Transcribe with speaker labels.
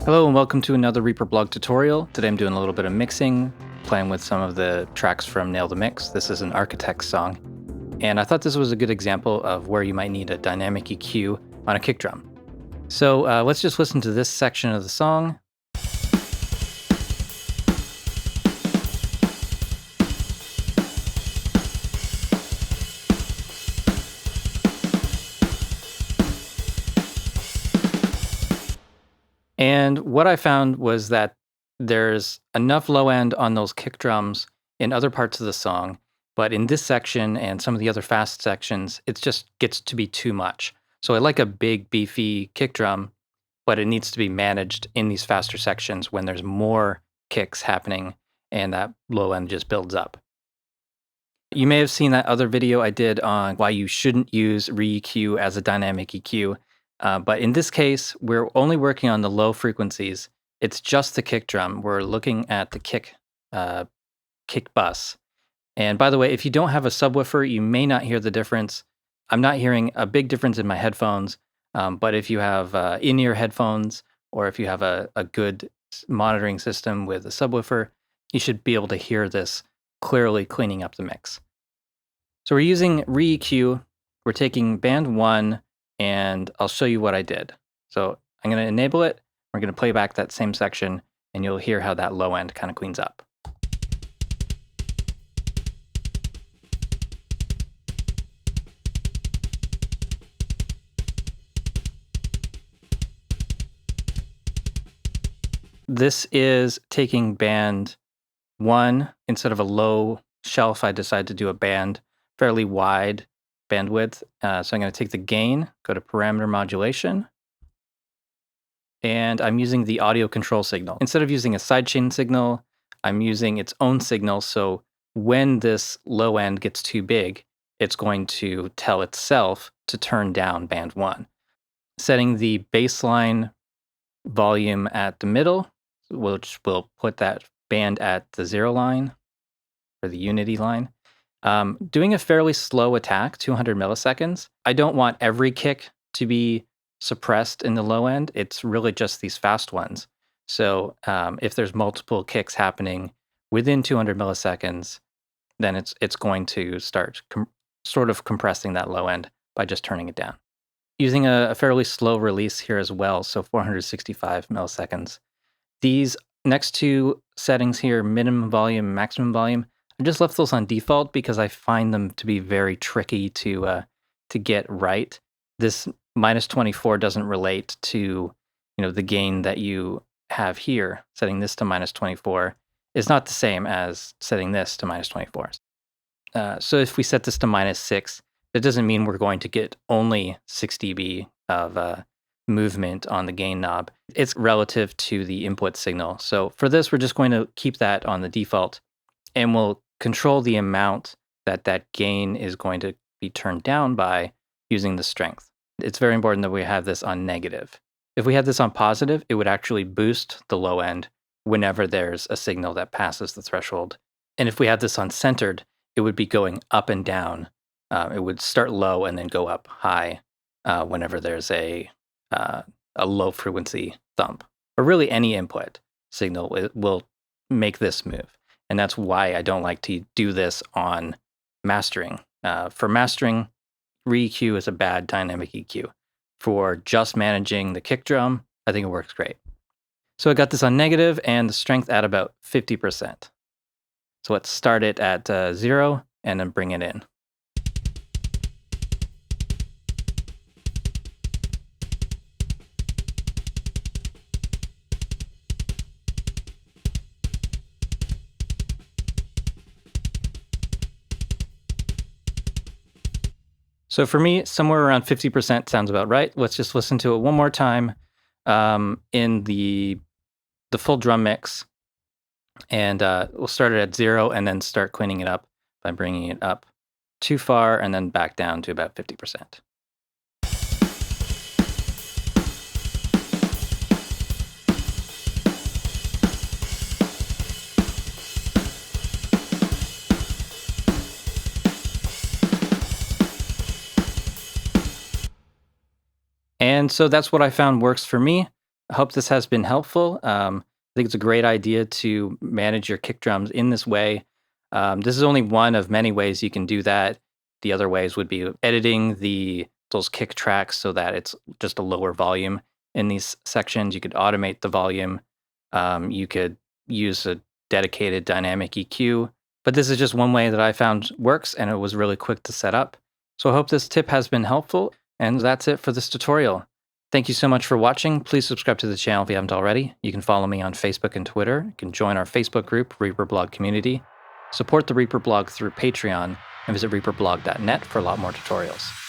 Speaker 1: Hello and welcome to another Reaper blog tutorial. Today I'm doing a little bit of mixing, playing with some of the tracks from Nail the Mix. This is an Architect song. And I thought this was a good example of where you might need a dynamic EQ on a kick drum. So let's just listen to this section of the song. And what I found was that there's enough low end on those kick drums in other parts of the song, but in this section and some of the other fast sections, it just gets to be too much. So I like a big, beefy kick drum, but it needs to be managed in these faster sections when there's more kicks happening and that low end just builds up. You may have seen that other video I did on why you shouldn't use ReaEQ as a dynamic EQ. But in this case, we're only working on the low frequencies. It's just the kick drum. We're looking at the kick bus. And by the way, if you don't have a subwoofer, you may not hear the difference. I'm not hearing a big difference in my headphones. But if you have in-ear headphones, or if you have a good monitoring system with a subwoofer, you should be able to hear this clearly cleaning up the mix. So we're using ReaEQ. We're taking band 1, and I'll show you what I did. So I'm going to enable it. We're going to play back that same section, and you'll hear how that low end kind of cleans up. This is taking band 1 instead of a low shelf. I decided to do a band, fairly wide bandwidth. So I'm going to take the gain, go to parameter modulation, and I'm using the audio control signal. Instead of using a sidechain signal, I'm using its own signal. So when this low end gets too big, it's going to tell itself to turn down band 1. Setting the baseline volume at the middle, which will put that band at the 0 line, or the unity line. Doing a fairly slow attack, 200 milliseconds. I don't want every kick to be suppressed in the low end. It's really just these fast ones. So if there's multiple kicks happening within 200 milliseconds, then it's going to start sort of compressing that low end by just turning it down. Using a fairly slow release here as well, so 465 milliseconds. These next two settings here, minimum volume, maximum volume, I just left those on default because I find them to be very tricky to get right. This -24 doesn't relate to the gain that you have here. Setting this to -24 is not the same as setting this to -24. So if we set this to -6, that doesn't mean we're going to get only 6 dB of movement on the gain knob. It's relative to the input signal. So for this, we're just going to keep that on the default, and we'll control the amount that gain is going to be turned down by using the strength. It's very important that we have this on negative. If we had this on positive, it would actually boost the low end whenever there's a signal that passes the threshold. And if we had this on centered, it would be going up and down. It would start low and then go up high whenever there's a low frequency thump. Or really any input signal will make this move. And that's why I don't like to do this on mastering. For mastering, ReaEQ is a bad dynamic EQ. For just managing the kick drum, I think it works great. So I got this on negative and the strength at about 50%. So let's start it at 0 and then bring it in. So for me, somewhere around 50% sounds about right. Let's just listen to it one more time in the full drum mix. And we'll start it at 0 and then start cleaning it up by bringing it up too far and then back down to about 50%. And so that's what I found works for me. I hope this has been helpful. I think it's a great idea to manage your kick drums in this way. This is only one of many ways you can do that. The other ways would be editing those kick tracks so that it's just a lower volume in these sections. You could automate the volume. You could use a dedicated dynamic EQ. But this is just one way that I found works, and it was really quick to set up. So I hope this tip has been helpful, and that's it for this tutorial. Thank you so much for watching. Please subscribe to the channel if you haven't already. You can follow me on Facebook and Twitter. You can join our Facebook group, Reaper Blog Community. Support the Reaper Blog through Patreon, and visit reaperblog.net for a lot more tutorials.